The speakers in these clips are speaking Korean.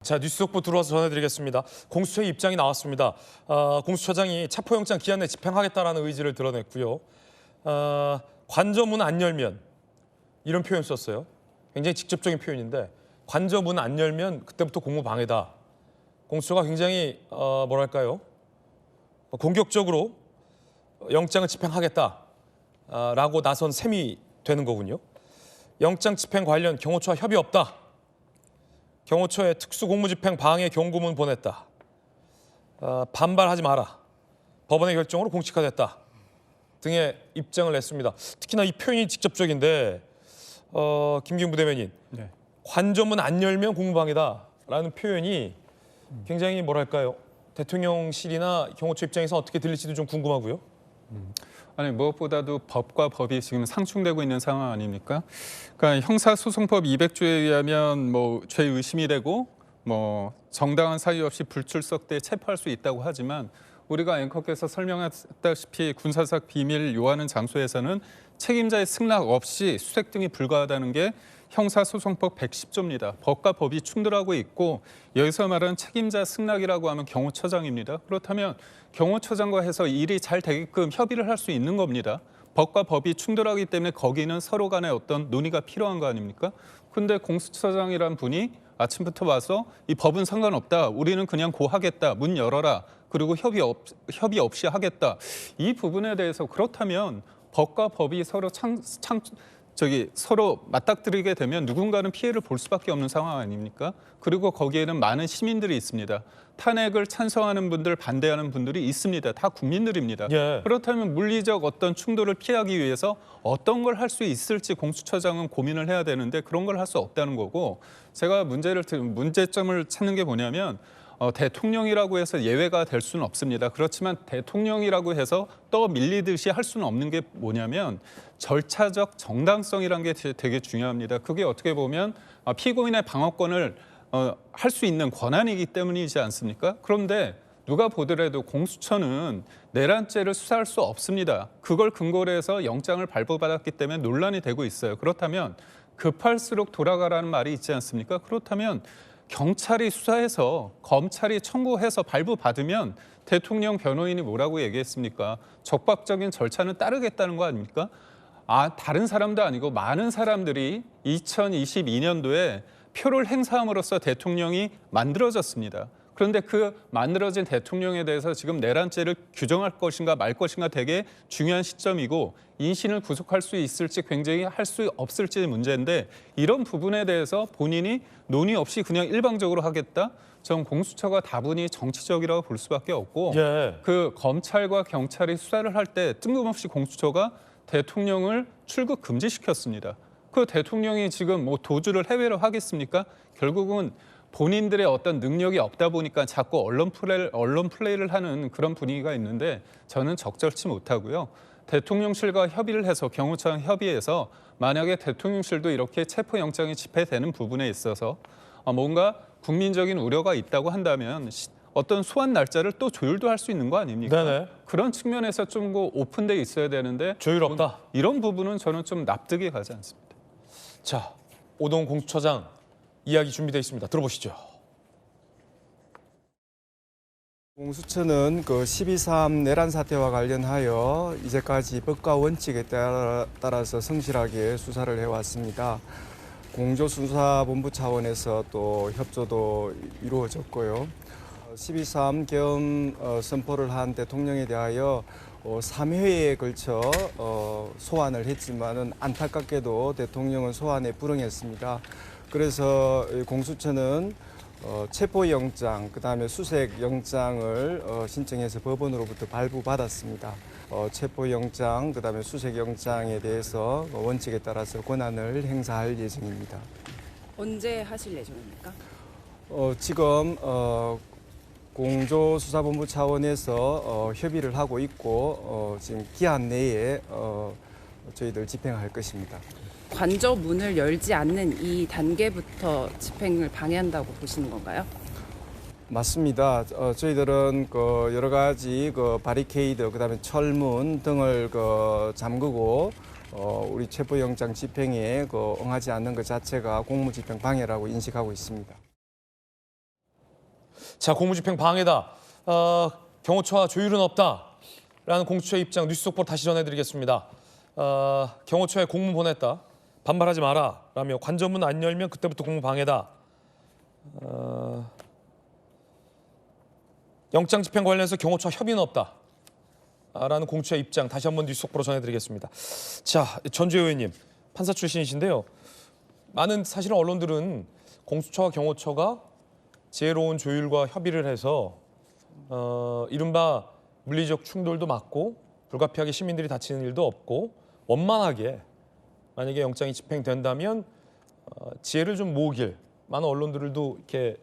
자, 뉴스 속보 들어와서 전해드리겠습니다. 공수처의 입장이 나왔습니다. 공수처장이 체포영장 기한 내 집행하겠다라는 의지를 드러냈고요. 관저문 안 열면 이런 표현 썼어요. 굉장히 직접적인 표현인데 관저문 안 열면 그때부터 공무방해다. 공수처가 굉장히 뭐랄까요? 공격적으로 영장을 집행하겠다라고 나선 셈이 되는 거군요. 영장 집행 관련 경호처와 협의 없다. 경호처에 특수공무집행 방해 경고문 보냈다. 반발하지 마라. 법원의 결정으로 공식화됐다. 등의 입장을 냈습니다. 특히나 이 표현이 직접적인데 김기웅 부대변인, 네. 관저문 안 열면 공무방해다라는 표현이 굉장히 뭐랄까요? 대통령실이나 경호처 입장에서 어떻게 들릴지도 좀 궁금하고요. 아니 무엇보다도 법과 법이 지금 상충되고 있는 상황 아닙니까? 그러니까 형사소송법 200조에 의하면 죄 의심이 되고 정당한 사유 없이 불출석 때 체포할 수 있다고 하지만 우리가 앵커께서 설명했다시피 군사적 비밀 요하는 장소에서는 책임자의 승낙 없이 수색 등이 불가하다는 게 형사소송법 110조입니다. 법과 법이 충돌하고 있고 여기서 말하는 책임자 승낙이라고 하면 경호처장입니다. 그렇다면 경호처장과 해서 일이 잘 되게끔 협의를 할 수 있는 겁니다. 법과 법이 충돌하기 때문에 거기는 서로 간에 어떤 논의가 필요한 거 아닙니까? 근데 공수처장이란 분이 아침부터 와서 이 법은 상관없다. 우리는 그냥 고하겠다. 문 열어라. 그리고 협의 없이 하겠다. 이 부분에 대해서 그렇다면 법과 법이 서로 서로 맞닥뜨리게 되면 누군가는 피해를 볼 수밖에 없는 상황 아닙니까? 그리고 거기에는 많은 시민들이 있습니다. 탄핵을 찬성하는 분들, 반대하는 분들이 있습니다. 다 국민들입니다. 예. 그렇다면 물리적 어떤 충돌을 피하기 위해서 어떤 걸 할 수 있을지 공수처장은 고민을 해야 되는데 그런 걸 할 수 없다는 거고, 제가 문제점을 찾는 게 뭐냐면 대통령이라고 해서 예외가 될 수는 없습니다. 그렇지만 대통령이라고 해서 떠밀리듯이 할 수는 없는 게 뭐냐면 절차적 정당성이라는 게 되게 중요합니다. 그게 어떻게 보면 피고인의 방어권을 할 수 있는 권한이기 때문이지 않습니까? 그런데 누가 보더라도 공수처는 내란죄를 수사할 수 없습니다. 그걸 근거로 해서 영장을 발부받았기 때문에 논란이 되고 있어요. 그렇다면 급할수록 돌아가라는 말이 있지 않습니까? 그렇다면 경찰이 수사해서 검찰이 청구해서 발부받으면 대통령 변호인이 뭐라고 얘기했습니까? 적법적인 절차는 따르겠다는 거 아닙니까? 다른 사람도 아니고 많은 사람들이 2022년도에 표를 행사함으로써 대통령이 만들어졌습니다. 그런데 그 만들어진 대통령에 대해서 지금 내란죄를 규정할 것인가 말 것인가 되게 중요한 시점이고 인신을 구속할 수 있을지 굉장히 할 수 없을지 문제인데 이런 부분에 대해서 본인이 논의 없이 그냥 일방적으로 하겠다? 전 공수처가 다분히 정치적이라고 볼 수밖에 없고 예. 그 검찰과 경찰이 수사를 할 때 뜬금없이 공수처가 대통령을 출국 금지시켰습니다. 그 대통령이 지금 도주를 해외로 하겠습니까? 결국은 본인들의 어떤 능력이 없다 보니까 자꾸 언론 플레이를 하는 그런 분위기가 있는데 저는 적절치 못하고요. 대통령실과 협의를 해서 경호처랑 협의해서 만약에 대통령실도 이렇게 체포영장이 집행되는 부분에 있어서 뭔가 국민적인 우려가 있다고 한다면 어떤 소환 날짜를 또 조율도 할 수 있는 거 아닙니까? 네네. 그런 측면에서 좀 오픈돼 있어야 되는데 조율 없다. 이런 부분은 저는 좀 납득이 가지 않습니다. 자, 오동 공수처장 이야기 준비되어 있습니다. 들어보시죠. 공수처는 그 12.3 내란 사태와 관련하여 이제까지 법과 원칙에 따라서 성실하게 수사를 해왔습니다. 공조수사본부 차원에서 또 협조도 이루어졌고요. 12.3 겸 선포를 한 대통령에 대하여 3회에 걸쳐 소환을 했지만은 안타깝게도 대통령은 소환에 불응했습니다. 그래서 공수처는 체포영장, 그다음에 수색영장을 신청해서 법원으로부터 발부받았습니다. 체포영장, 그다음에 수색영장에 대해서 원칙에 따라서 권한을 행사할 예정입니다. 언제 하실 예정입니까? 지금 공조수사본부 차원에서 협의를 하고 있고 지금 기한 내에 저희들 집행할 것입니다. 관저문을 열지 않는 이 단계부터 집행을 방해한다고 보시는 건가요? 맞습니다. 저희들은 여러 가지 바리케이드, 그다음에 철문 등을 잠그고 우리 체포영장 집행에 응하지 않는 것 자체가 공무집행 방해라고 인식하고 있습니다. 자, 공무집행 방해다. 경호처와 조율은 없다라는 공수처의 입장 뉴스 속보로 다시 전해드리겠습니다. 경호처에 공문 보냈다. 반발하지 마라. 라며 관저문 안 열면 그때부터 공무 방해다. 영장 집행 관련해서 경호처와 협의는 없다. 라는 공수처의 입장 다시 한번 뉴스 속보로 전해드리겠습니다. 자, 전주혜 의원님 판사 출신이신데요. 많은 사실은 언론들은 공수처와 경호처가 지혜로운 조율과 협의를 해서 이른바 물리적 충돌도 막고 불가피하게 시민들이 다치는 일도 없고 원만하게 만약에 영장이 집행된다면 지혜를 좀 모으길 많은 언론들도 이렇게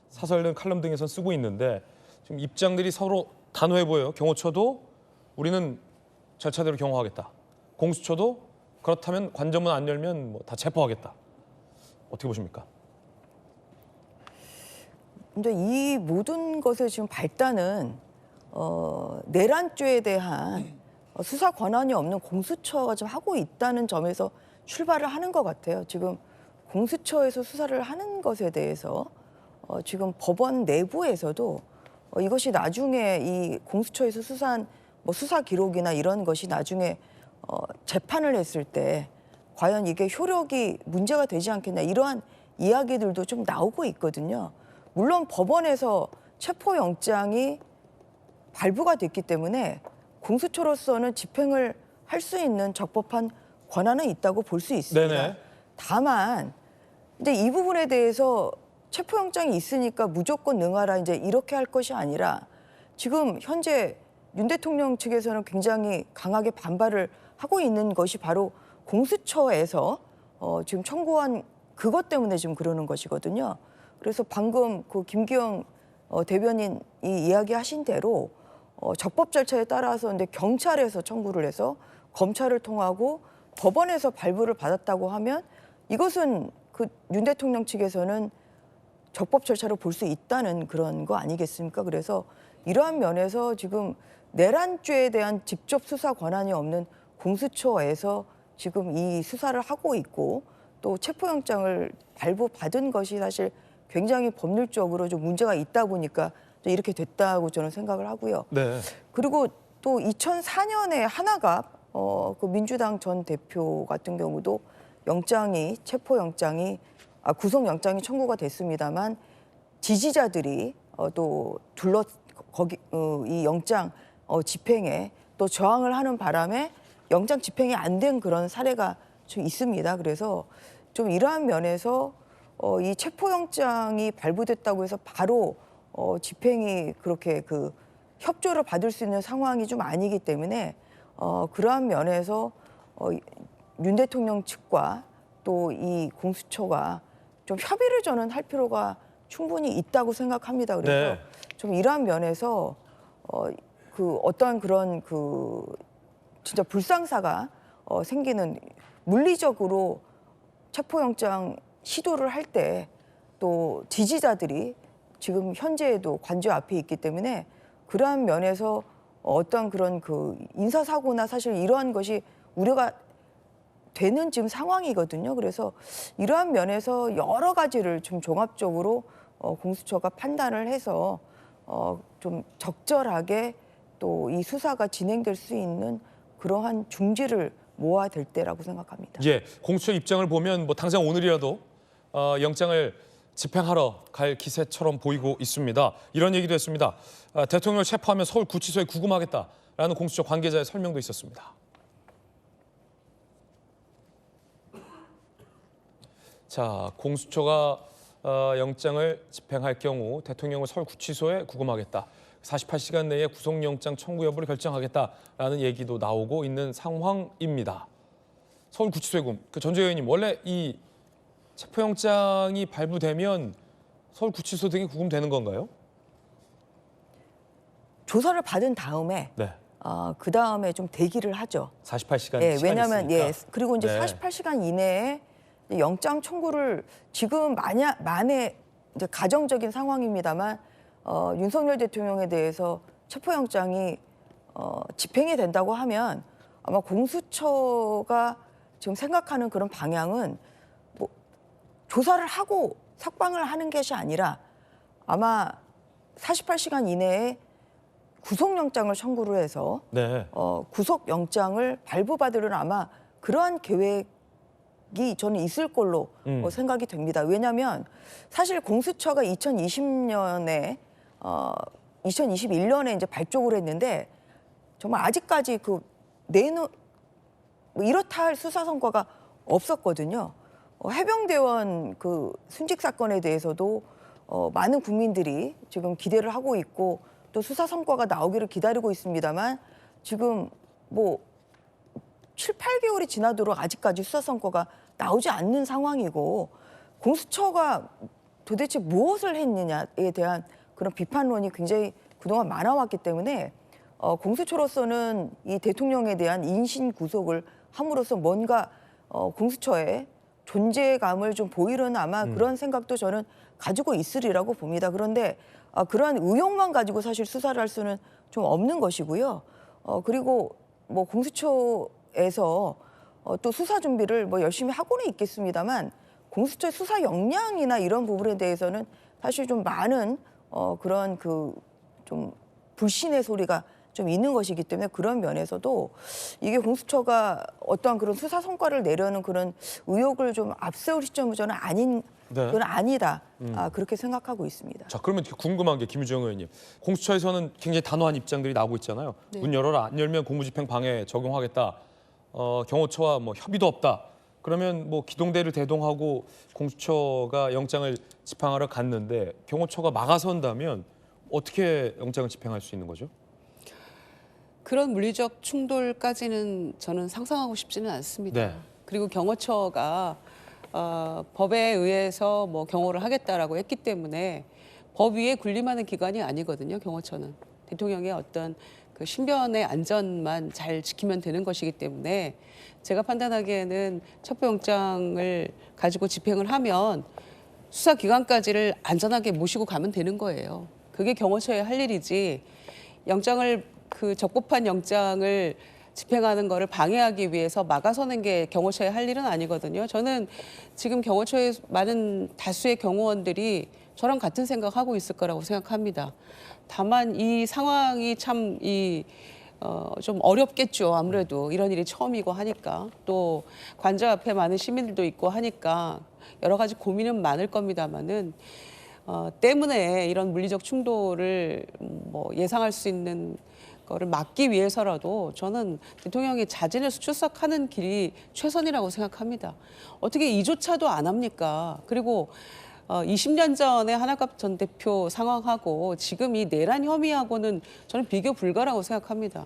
사설 칼럼 등에서 쓰고 있는데 지금 입장들이 서로 단호해 보여요. 경호처도 우리는 절차대로 경호하겠다. 공수처도 그렇다면 관저문 안 열면 뭐 다 체포하겠다. 어떻게 보십니까? 근데 이 모든 것의 지금 발단은 내란죄에 대한 수사 권한이 없는 공수처가 지금 하고 있다는 점에서 출발을 하는 것 같아요. 지금 공수처에서 수사를 하는 것에 대해서 지금 법원 내부에서도 이것이 나중에 이 공수처에서 수사한 뭐 수사 기록이나 이런 것이 나중에 재판을 했을 때 과연 이게 효력이 문제가 되지 않겠냐 이러한 이야기들도 좀 나오고 있거든요. 물론 법원에서 체포영장이 발부가 됐기 때문에 공수처로서는 집행을 할 수 있는 적법한 권한은 있다고 볼 수 있습니다. 네네. 다만 이제 이 부분에 대해서 체포영장이 있으니까 무조건 응하라 이제 이렇게 할 것이 아니라 지금 현재 윤 대통령 측에서는 굉장히 강하게 반발을 하고 있는 것이 바로 공수처에서 지금 청구한 그것 때문에 지금 그러는 것이거든요. 그래서 방금 그 김기영 대변인이 이야기하신 대로 적법 절차에 따라서 근데 경찰에서 청구를 해서 검찰을 통하고 법원에서 발부를 받았다고 하면 이것은 그 윤 대통령 측에서는 적법 절차로 볼 수 있다는 그런 거 아니겠습니까? 그래서 이러한 면에서 지금 내란죄에 대한 직접 수사 권한이 없는 공수처에서 지금 이 수사를 하고 있고 또 체포영장을 발부받은 것이 사실 굉장히 법률적으로 좀 문제가 있다 보니까 이렇게 됐다고 저는 생각을 하고요. 네. 그리고 또 2004년에 하나갑 그 민주당 전 대표 같은 경우도 체포영장이 구속영장이 청구가 됐습니다만 지지자들이 또 이 영장 집행에 또 저항을 하는 바람에 영장 집행이 안 된 그런 사례가 좀 있습니다. 그래서 좀 이러한 면에서 이 체포영장이 발부됐다고 해서 바로 집행이 그렇게 그 협조를 받을 수 있는 상황이 좀 아니기 때문에 그러한 면에서 윤 대통령 측과 또 이 공수처가 좀 협의를 저는 할 필요가 충분히 있다고 생각합니다. 그래서 네. 좀 이러한 면에서 그 어떤 그런 그 진짜 불상사가 생기는 물리적으로 체포영장 시도를 할 때 또 지지자들이 지금 현재에도 관저 앞에 있기 때문에 그러한 면에서 어떤 그런 그 인사사고나 사실 이러한 것이 우려가 되는 지금 상황이거든요. 그래서 이러한 면에서 여러 가지를 좀 종합적으로 공수처가 판단을 해서 좀 적절하게 또 이 수사가 진행될 수 있는 그러한 중지를 모아야 될 때라고 생각합니다. 예, 공수처 입장을 보면 뭐 당장 오늘이라도 영장을 집행하러 갈 기세처럼 보이고 있습니다. 이런 얘기도 했습니다. 대통령을 체포하면 서울 구치소에 구금하겠다라는 공수처 관계자의 설명도 있었습니다. 자, 공수처가 영장을 집행할 경우 대통령을 서울 구치소에 구금하겠다. 48시간 내에 구속영장 청구 여부를 결정하겠다라는 얘기도 나오고 있는 상황입니다. 서울 구치소에 구금. 그 전주혜 의원님, 원래 이 체포영장이 발부되면 서울 구치소 등에 구금되는 건가요? 조사를 받은 다음에 네. 그 다음에 좀 대기를 하죠. 48시간 예, 시간이 왜냐하면 있으니까. 그리고 이제 네. 48시간 이내에 영장 청구를 지금 만에 이제 가정적인 상황입니다만 윤석열 대통령에 대해서 체포영장이 집행이 된다고 하면 아마 공수처가 지금 생각하는 그런 방향은 뭐 조사를 하고 석방을 하는 것이 아니라 아마 48시간 이내에 구속영장을 청구를 해서 네. 구속영장을 발부받으려는 아마 그러한 계획이 저는 있을 걸로 생각이 됩니다. 왜냐하면 사실 공수처가 2020년에 2021년에 이제 발족을 했는데 정말 아직까지 그 뭐 이렇다 할 수사 성과가 없었거든요. 해병대원 그 순직 사건에 대해서도 많은 국민들이 지금 기대를 하고 있고 또 수사 성과가 나오기를 기다리고 있습니다만 지금 뭐 7, 8개월이 지나도록 아직까지 수사 성과가 나오지 않는 상황이고 공수처가 도대체 무엇을 했느냐에 대한 그런 비판론이 굉장히 그동안 많아왔기 때문에 공수처로서는 이 대통령에 대한 인신 구속을 함으로써 뭔가 공수처의 존재감을 좀 보이려는 아마 그런 생각도 저는 가지고 있으리라고 봅니다. 그런데 그러한 의혹만 가지고 사실 수사를 할 수는 좀 없는 것이고요. 그리고 뭐 공수처에서 또 수사 준비를 뭐 열심히 하고는 있겠습니다만 공수처의 수사 역량이나 이런 부분에 대해서는 사실 좀 많은 그런 그 좀 불신의 소리가 좀 있는 것이기 때문에 그런 면에서도 이게 공수처가 어떠한 그런 수사 성과를 내려는 그런 의혹을 좀 앞세울 시점은 저는 그건 아니다. 그렇게 생각하고 있습니다. 자, 그러면 궁금한 게 김유정 의원님, 공수처에서는 굉장히 단호한 입장들이 나오고 있잖아요. 네. 문 열어라, 안 열면 공무집행 방해 적용하겠다. 경호처와 뭐 협의도 없다. 그러면 뭐 기동대를 대동하고 공수처가 영장을 집행하러 갔는데 경호처가 막아선다면 어떻게 영장을 집행할 수 있는 거죠? 그런 물리적 충돌까지는 저는 상상하고 싶지는 않습니다. 네. 그리고 경호처가 법에 의해서 뭐 경호를 하겠다라고 했기 때문에 법 위에 군림하는 기관이 아니거든요. 경호처는 대통령의 어떤 그 신변의 안전만 잘 지키면 되는 것이기 때문에 제가 판단하기에는 첩보영장을 가지고 집행을 하면 수사 기관까지를 안전하게 모시고 가면 되는 거예요. 그게 경호처의 할 일이지 영장을 그 적법한 영장을 집행하는 거를 방해하기 위해서 막아서는 게 경호처의 할 일은 아니거든요. 저는 지금 경호처의 많은 다수의 경호원들이 저랑 같은 생각하고 있을 거라고 생각합니다. 다만 이 상황이 참 좀 어렵겠죠. 아무래도 이런 일이 처음이고 하니까 또 관저 앞에 많은 시민들도 있고 하니까 여러 가지 고민은 많을 겁니다만은 때문에 이런 물리적 충돌을 뭐 예상할 수 있는 거를 막기 위해서라도 저는 대통령이 자진해서 출석하는 길이 최선이라고 생각합니다. 어떻게 이조차도 안 합니까? 그리고 20년 전에 한학갑 전 대표 상황하고 지금 이 내란 혐의하고는 저는 비교 불가라고 생각합니다.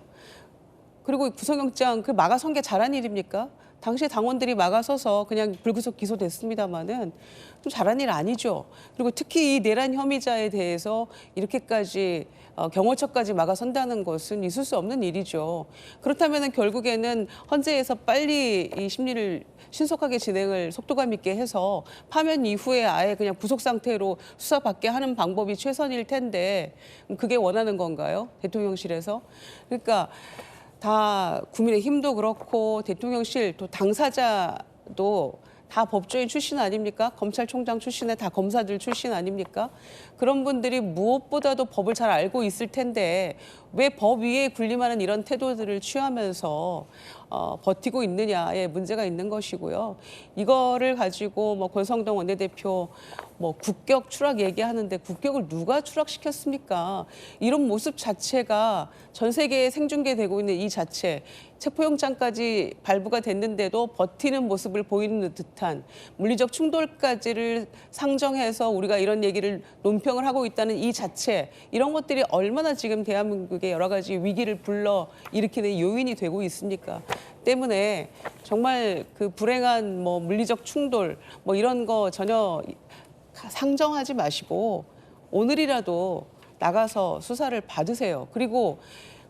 그리고 구속영장 그 막아선 게 잘한 일입니까? 당시 당원들이 막아서서 그냥 불구속 기소됐습니다마는 좀 잘한 일 아니죠. 그리고 특히 이 내란 혐의자에 대해서 이렇게까지 경호처까지 막아선다는 것은 있을 수 없는 일이죠. 그렇다면 결국에는 헌재에서 빨리 이 심리를 신속하게 진행을 속도감 있게 해서 파면 이후에 아예 그냥 구속 상태로 수사받게 하는 방법이 최선일 텐데 그게 원하는 건가요? 대통령실에서? 그러니까 다 국민의힘도 그렇고 대통령실 또 당사자도 다 법조인 출신 아닙니까? 검찰총장 출신의 다 검사들 출신 아닙니까? 그런 분들이 무엇보다도 법을 잘 알고 있을 텐데 왜 법 위에 군림하는 이런 태도들을 취하면서 버티고 있느냐에 문제가 있는 것이고요. 이거를 가지고 뭐 권성동 원내대표 뭐 국격 추락 얘기하는데 국격을 누가 추락시켰습니까? 이런 모습 자체가 전 세계에 생중계되고 있는 이 자체, 체포영장까지 발부가 됐는데도 버티는 모습을 보이는 듯한 물리적 충돌까지를 상정해서 우리가 이런 얘기를 논평을 하고 있다는 이 자체, 이런 것들이 얼마나 지금 대한민국의 여러 가지 위기를 불러 일으키는 요인이 되고 있습니까? 때문에 정말 그 불행한 뭐 물리적 충돌 뭐 이런 거 전혀 상정하지 마시고 오늘이라도 나가서 수사를 받으세요. 그리고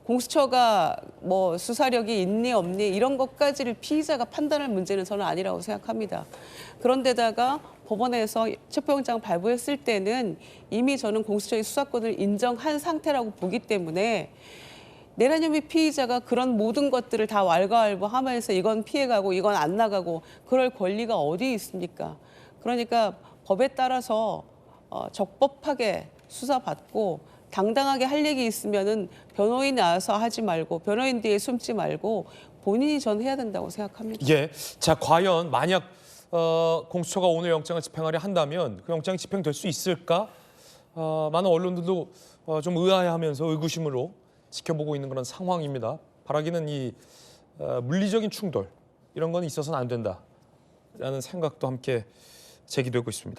공수처가 뭐 수사력이 있니 없니 이런 것까지를 피의자가 판단할 문제는 저는 아니라고 생각합니다. 그런데다가 법원에서 체포영장 발부했을 때는 이미 저는 공수처의 수사권을 인정한 상태라고 보기 때문에 내란 혐의 피의자가 그런 모든 것들을 다 왈가왈부하면서 이건 피해가고 이건 안 나가고 그럴 권리가 어디 있습니까? 그러니까 법에 따라서 적법하게 수사받고 당당하게 할 얘기 있으면은 변호인 나와서 하지 말고 변호인 뒤에 숨지 말고 본인이 전 해야 된다고 생각합니다. 예. 자, 과연 만약 공수처가 오늘 영장을 집행하려 한다면 그 영장이 집행될 수 있을까? 많은 언론들도 좀 의아해하면서 의구심으로 지켜보고 있는 그런 상황입니다. 바라기는 이 물리적인 충돌 이런 건 있어서는 안 된다라는 생각도 함께 제기되고 있습니다.